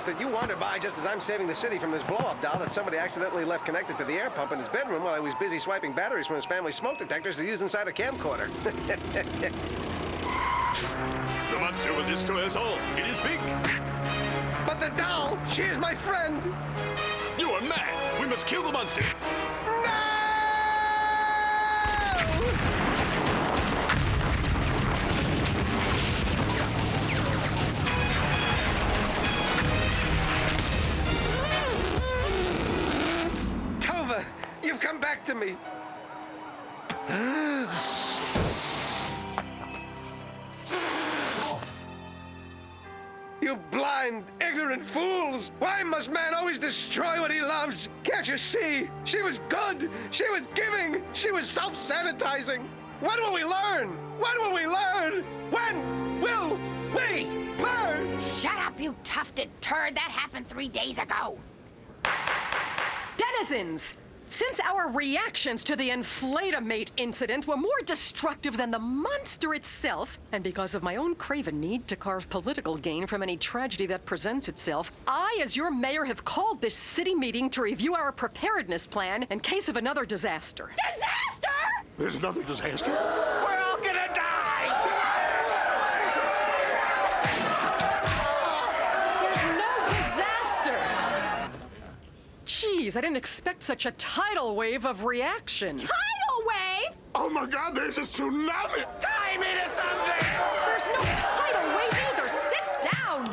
evidence that you wander by just as I'm saving the city from this blow-up doll that somebody accidentally left connected to the air pump in his bedroom while I was busy swiping batteries from his family's smoke detectors to use inside a camcorder. The monster will destroy us all. It is big. But the doll, she is my friend. You are mad. We must kill the monster. Tova, you've come back to me. You blind, ignorant fools! Why must man always destroy what he loves? Can't you see? She was good, she was giving, she was self-sanitizing. When will we learn? When will we learn? When will we learn? Shut up, you tufted turd. That happened 3 days ago. Denizens! Since our reactions to the Inflatomate incident were more destructive than the monster itself, and because of my own craven need to carve political gain from any tragedy that presents itself, I, as your mayor, have called this city meeting to review our preparedness plan in case of another disaster. Disaster? There's another disaster. We're all gonna die! There's no disaster! Jeez, I didn't expect such a tidal wave of reaction. Tidal wave? Oh my God, there's a tsunami. Tie me to something! There's no tidal wave either! Sit down!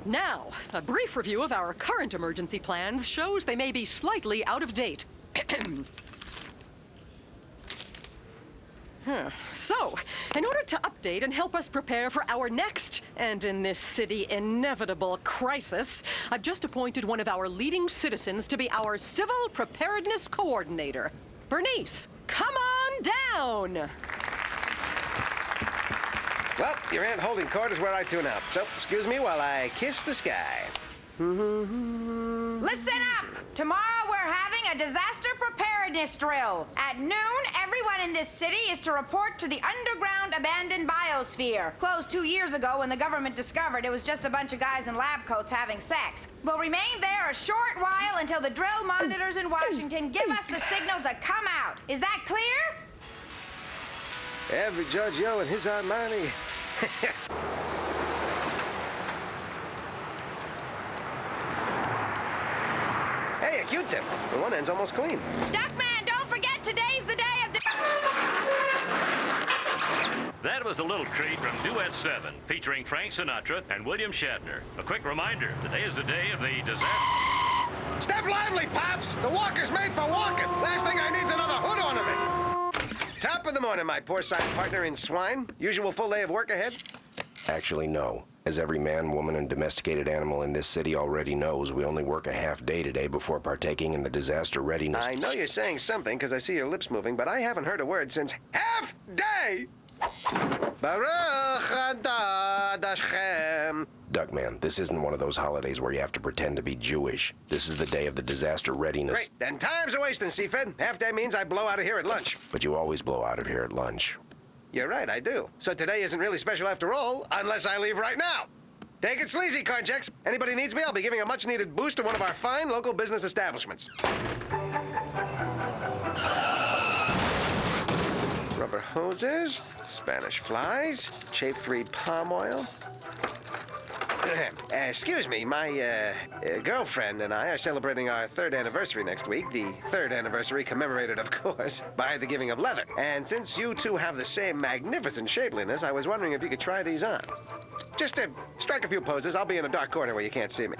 Now, a brief review of our current emergency plans shows they may be slightly out of date. So, in order to update and help us prepare for our next, and in this city, inevitable crisis, I've just appointed one of our leading citizens to be our civil preparedness coordinator. Bernice, come on down! Well, your aunt holding court is where I tune out. So, excuse me while I kiss the sky. Listen up! Tomorrow we're having a disaster preparedness drill. At noon, everyone in this city is to report to the underground abandoned biosphere. Closed 2 years ago when the government discovered it was just a bunch of guys in lab coats having sex. We'll remain there a short while until the drill monitors in Washington give us the signal to come out. Is that clear? Every Giorgio and his Armani. Hey, a Q-tip. The one end's almost clean. Duckman, don't forget today's the day of the... That was a little treat from Duet 7, featuring Frank Sinatra and William Shatner. A quick reminder, today is the day of the disaster. Step lively, Pops! The walker's made for walking. Last thing I need's another hood ornament. Top of the morning, my poor-side partner in swine. Usual full day of work ahead? Actually, no. As every man, woman, and domesticated animal in this city already knows, we only work a half day today before partaking in the disaster readiness. I know you're saying something because I see your lips moving, but I haven't heard a word since half day! Baruch atah Hashem. Duckman, this isn't one of those holidays where you have to pretend to be Jewish. This is the day of the disaster readiness. Great, then time's a wasting, Seafed. Half day means I blow out of here at lunch. But you always blow out of here at lunch. You're right, I do. So today isn't really special after all, unless I leave right now. Take it sleazy, Carjacks. Anybody needs me, I'll be giving a much-needed boost to one of our fine local business establishments. Rubber hoses, Spanish flies, chafe-free palm oil. Excuse me, my girlfriend and I are celebrating our 3rd anniversary next week. The 3rd anniversary commemorated, of course, by the giving of leather. And since you two have the same magnificent shapeliness, I was wondering if you could try these on. Just to strike a few poses. I'll be in a dark corner where you can't see me.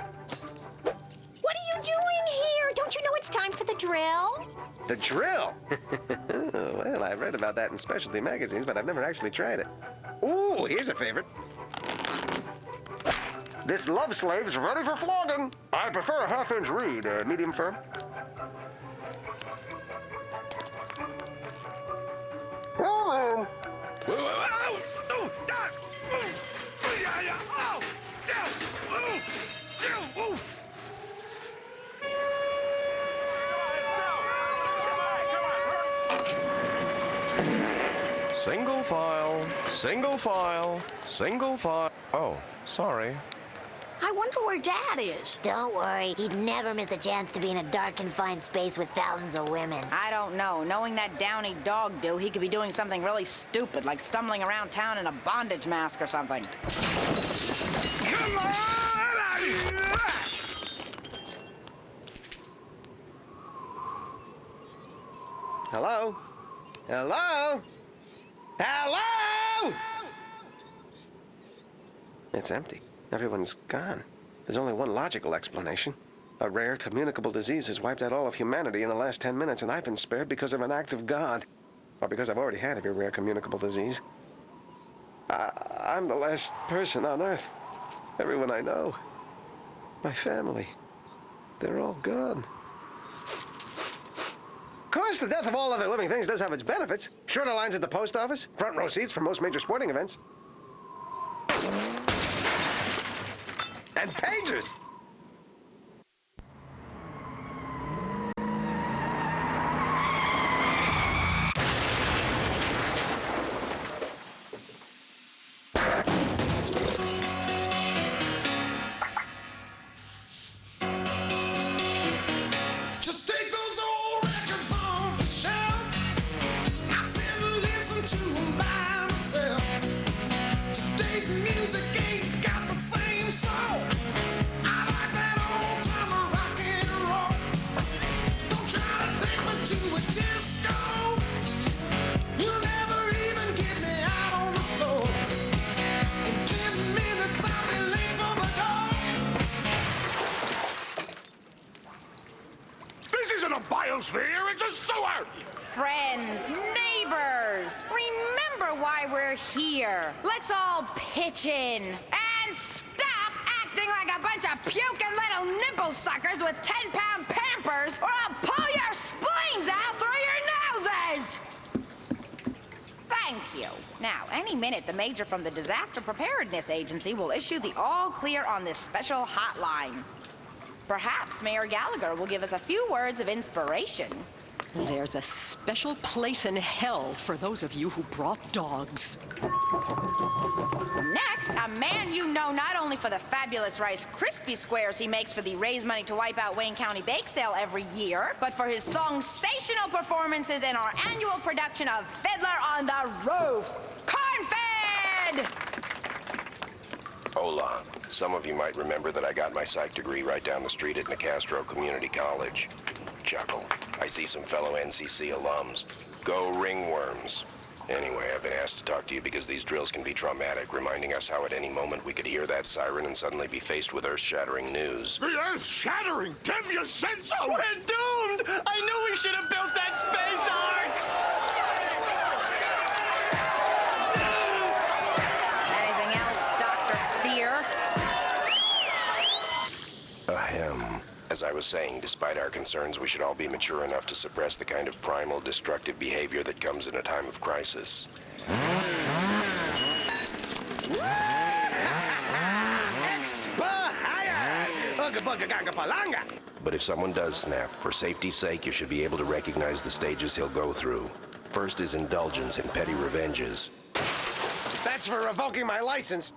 What are you doing here? Don't you know it's time for the drill? The drill? Well, I've read about that in specialty magazines, but I've never actually tried it. Ooh, here's a favorite. This love slave's ready for flogging. I prefer a half-inch reed, medium firm. Oh, Single file, single file, single file. Oh, sorry. I wonder where Dad is. Don't worry, he'd never miss a chance to be in a dark, confined space with thousands of women. I don't know. Knowing that Downy dog do, he could be doing something really stupid, like stumbling around town in a bondage mask or something. Come on! Hello? Hello? Hello? It's empty. Everyone's gone. There's only one logical explanation. A rare communicable disease has wiped out all of humanity in the last 10 minutes, and I've been spared because of an act of God. Or because I've already had a rare communicable disease. I'm the last person on Earth. Everyone I know. My family. They're all gone. Of course, the death of all other living things does have its benefits. Shorter lines at the post office, front row seats for most major sporting events. And pagers! Just take those old records off the shelf. I sit and listen to them by myself. Today's music ain't got the same soul. I like that old time rock and roll. Don't try to take me to a disco. You'll never even get me out on the floor. In 10 minutes I'll be late for the door. This isn't a biosphere, it's a sewer! Friends, neighbors, remember why we're here. Let's all pitch in and stop acting like a bunch of puking little nipple suckers with 10-pound Pampers, or I'll pull your spleens out through your noses. Thank you. Now, any minute, the major from the Disaster Preparedness Agency will issue the all clear on this special hotline. Perhaps Mayor Gallagher will give us a few words of inspiration. There's a special place in hell for those of you who brought dogs. Next, a man you know not only for the fabulous Rice Krispie squares he makes for the Raise Money to Wipe Out Wayne County Bake Sale every year, but for his sensational performances in our annual production of Fiddler on the Roof, Cornfed! Hola. Some of you might remember that I got my psych degree right down the street at Nicastro Community College. Chuckle. I see some fellow NCC alums. Go Ringworms. Anyway, I've been asked to talk to you because these drills can be traumatic, reminding us how at any moment we could hear that siren and suddenly be faced with earth-shattering news. The earth-shattering! Dev, you said so! We're doomed! I knew we should have built that space ark! Anything else, Dr. Fear? Ahem. As I was saying, despite our concerns, we should all be mature enough to suppress the kind of primal, destructive behavior that comes in a time of crisis. But if someone does snap, for safety's sake, you should be able to recognize the stages he'll go through. First is indulgence in petty revenges. That's for revoking my license.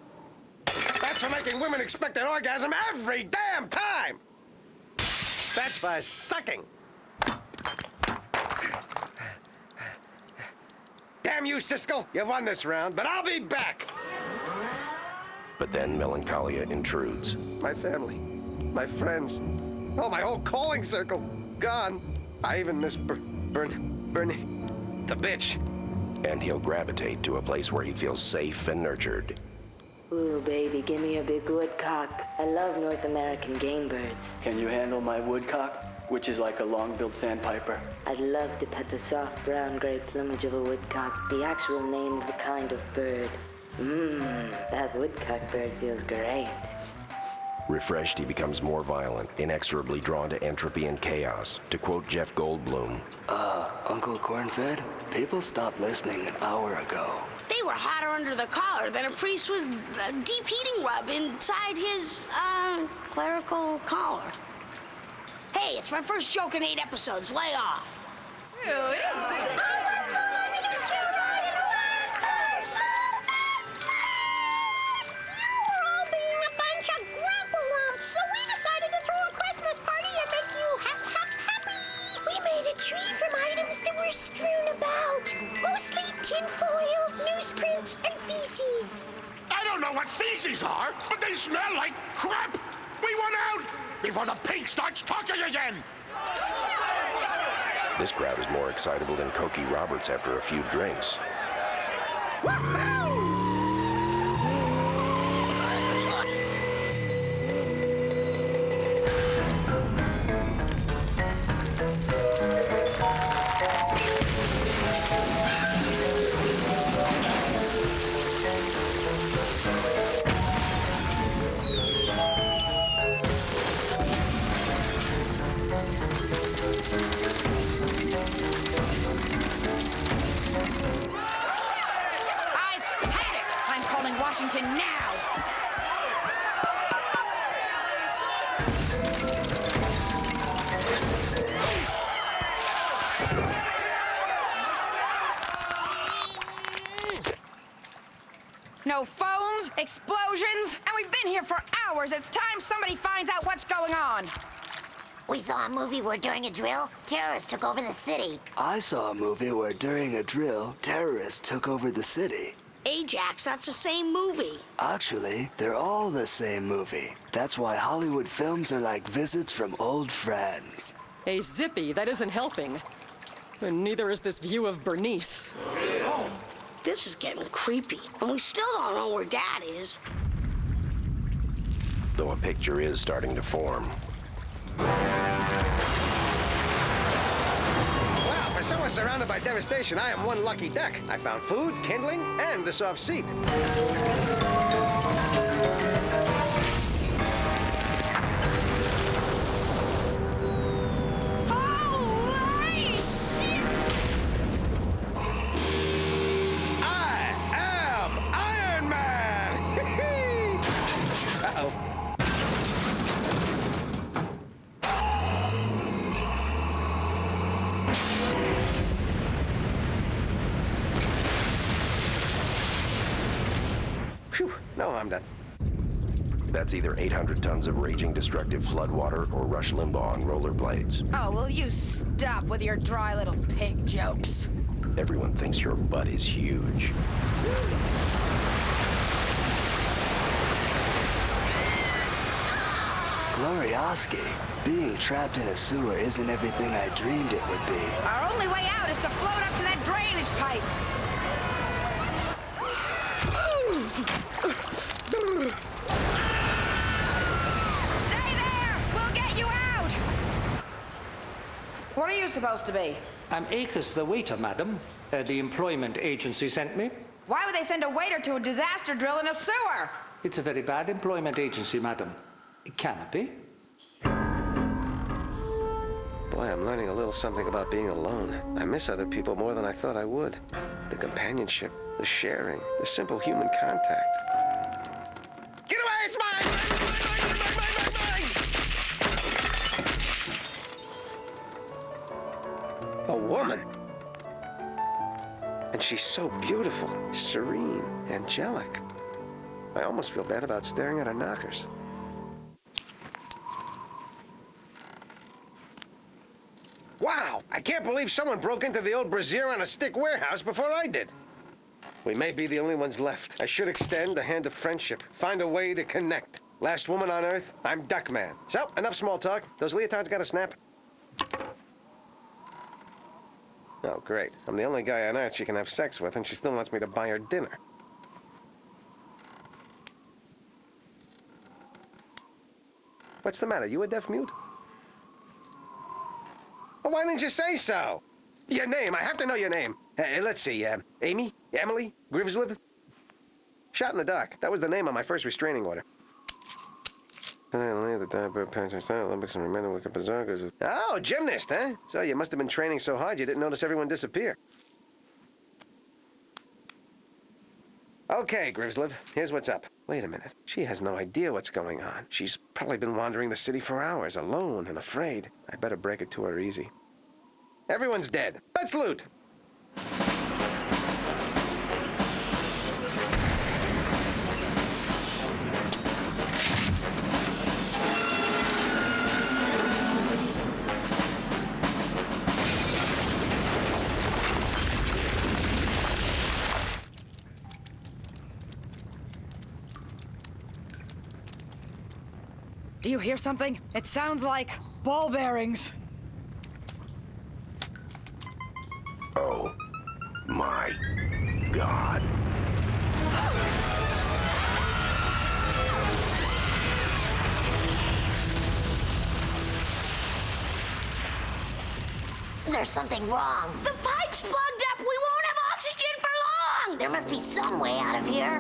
That's for making women expect an orgasm every damn time. That's for sucking. Damn you, Siskel. You won this round, but I'll be back. But then melancholia intrudes. My family, my friends, oh, my whole calling circle, gone. I even miss Bernie, the bitch. And he'll gravitate to a place where he feels safe and nurtured. Ooh, baby, give me a big woodcock. I love North American game birds. Can you handle my woodcock, which is like a long-billed sandpiper? I'd love to pet the soft brown gray plumage of a woodcock, the actual name of the kind of bird. That woodcock bird feels great. Refreshed, he becomes more violent, inexorably drawn to entropy and chaos. To quote Jeff Goldblum, Uncle Cornfed, people stopped listening an hour ago. They were hotter under the collar than a priest with deep heating rub inside his, clerical collar. Hey, it's my first joke in 8 episodes. Lay off. Ew, it is good. strewn about. Mostly tinfoil, newsprint, and feces. I don't know what feces are, but they smell like crap. We want out before the pig starts talking again. This crowd is more excitable than Cokie Roberts after a few drinks. Washington now! No phones, explosions, and we've been here for hours. It's time somebody finds out what's going on. We saw a movie where during a drill, terrorists took over the city. I saw a movie where during a drill, terrorists took over the city. Ajax, that's the same movie. Actually, they're all the same movie. That's why Hollywood films are like visits from old friends. Hey, Zippy, that isn't helping. And neither is this view of Bernice. Oh, this is getting creepy. And we still don't know where Dad is. Though a picture is starting to form. Wow, for someone surrounded by devastation, I am one lucky duck. I found food, kindling, and the soft seat. Holy shit! I am Iron Man! Uh-oh. Phew, no, I'm done. That's either 800 tons of raging destructive floodwater or Rush Limbaugh on rollerblades. Oh, will you stop with your dry little pig jokes? Everyone thinks your butt is huge. Glorioski, being trapped in a sewer isn't everything I dreamed it would be. Our only way out is to float up to that drainage pipe. Stay there! We'll get you out! What are you supposed to be? I'm Akers the waiter, madam. The employment agency sent me. Why would they send a waiter to a disaster drill in a sewer? It's a very bad employment agency, madam. Can it be? Boy, I'm learning a little something about being alone. I miss other people more than I thought I would. The companionship, the sharing, the simple human contact. Get away, it's mine! A woman. And she's so beautiful, serene, angelic. I almost feel bad about staring at her knockers. Wow! I can't believe someone broke into the old Brazier on a Stick warehouse before I did. We may be the only ones left. I should extend the hand of friendship. Find a way to connect. Last woman on Earth, I'm Duckman. So, enough small talk. Those leotards got a snap? Oh, great. I'm the only guy on Earth she can have sex with, and she still wants me to buy her dinner. What's the matter? You a deaf mute? Well, why didn't you say so? Your name. I have to know your name. Let's see. Amy? Emily? Grivsliv? Shot in the dark. That was the name on my first restraining order. Oh, gymnast, huh? So you must have been training so hard you didn't notice everyone disappear. Okay, Grivsliv, here's what's up. Wait a minute. She has no idea what's going on. She's probably been wandering the city for hours, alone and afraid. I better break it to her easy. Everyone's dead. Let's loot. you hear something? It sounds like ball bearings. Oh my God. There's something wrong. The pipe's plugged up. We won't have oxygen for long. There must be some way out of here.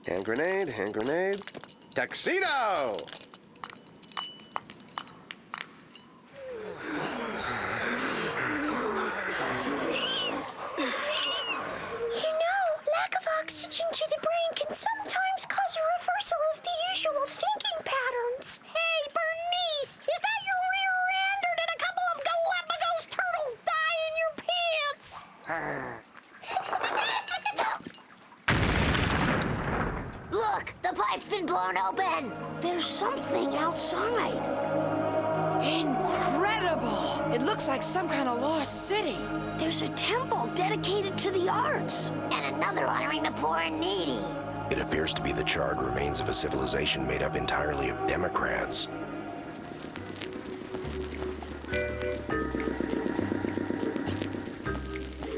Hand grenade, hand grenade. Tuxedo! You know, lack of oxygen to the brain can sometimes cause a reversal of the usual thinking patterns. Hey, Bernice, is that your rear end, or did a couple of Galapagos turtles die in your pants? Look, the pipe's been blown open. There's something outside. Incredible! It looks like some kind of lost city. There's a temple dedicated to the arts. And another honoring the poor and needy. It appears to be the charred remains of a civilization made up entirely of Democrats.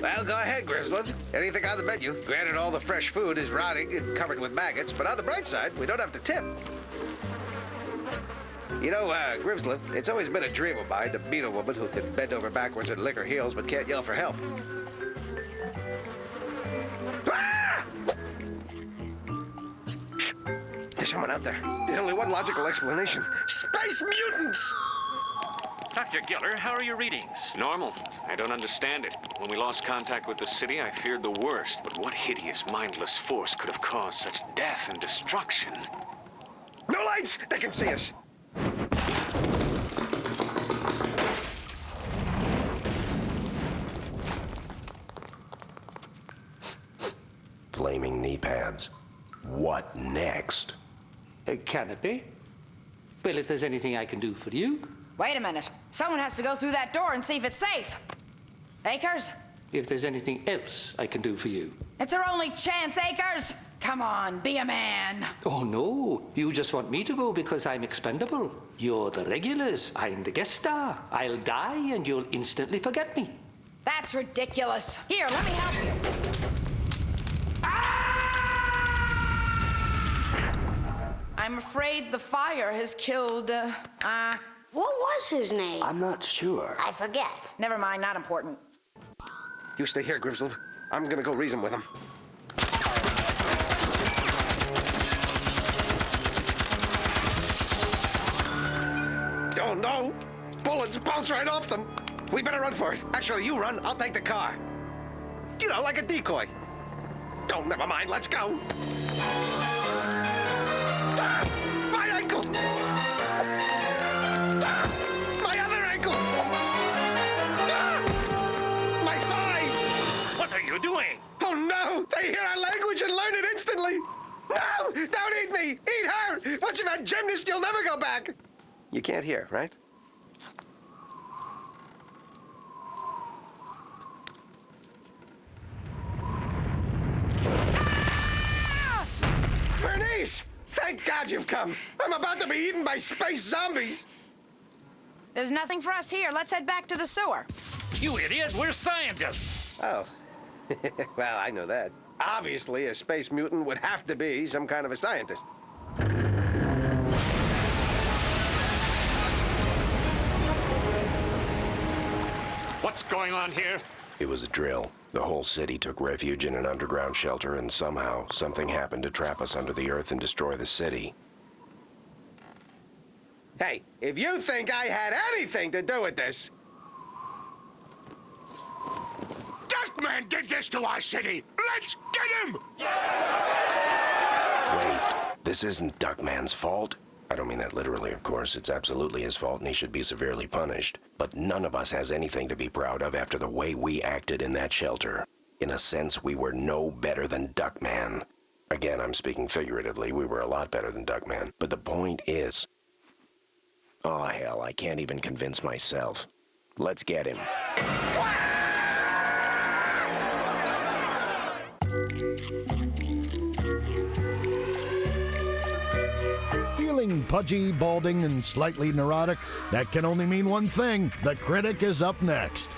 Well, go ahead, Griswold. Anything on the menu. Granted, all the fresh food is rotting and covered with maggots, but on the bright side, we don't have to tip. You know, Grimsland, it's always been a dream of mine to meet a woman who can bend over backwards and lick her heels but can't yell for help. Ah! Shh. There's someone out there. There's only one logical explanation. Space mutants! Dr. Geller, how are your readings? Normal. I don't understand it. When we lost contact with the city, I feared the worst. But what hideous, mindless force could have caused such death and destruction? No lights! They can see us. Flaming knee pads. What next? Can it be? Well, if there's anything I can do for you. Wait a minute. Someone has to go through that door and see if it's safe. Akers? If there's anything else I can do for you. It's our only chance, Akers! Come on, be a man. Oh, no. You just want me to go because I'm expendable. You're the regulars. I'm the guest star. I'll die and you'll instantly forget me. That's ridiculous. Here, let me help you. I'm afraid the fire has killed, What was his name? I'm not sure. I forget. Never mind, not important. You stay here, Grimslev. I'm gonna go reason with him. Oh, no! Bullets bounce right off them. We better run for it. Actually, you run. I'll take the car. You know, like a decoy. Oh, never mind. Let's go. Ah, my ankle! Ah, my other ankle! Ah, my thigh! What are you doing? Oh, no! They hear our language and learn it instantly! No! Don't eat me! Eat her! Once you've had gymnast, you'll never go back! You can't hear, right? Ah! Bernice! Thank God you've come! I'm about to be eaten by space zombies! There's nothing for us here. Let's head back to the sewer. You idiot, we're scientists. Oh. Well, I know that. Obviously, a space mutant would have to be some kind of a scientist. What's going on here? It was a drill. The whole city took refuge in an underground shelter, and somehow something happened to trap us under the earth and destroy the city. Hey, if you think I had anything to do with this... Duckman did this to our city! Let's get him! Wait, this isn't Duckman's fault? I don't mean that literally, of course. It's absolutely his fault, and he should be severely punished. But none of us has anything to be proud of after the way we acted in that shelter. In a sense, we were no better than Duckman. Again, I'm speaking figuratively. We were a lot better than Duckman. But the point is... Oh, hell, I can't even convince myself. Let's get him. and pudgy, balding, and slightly neurotic? That can only mean one thing. The Critic is up next.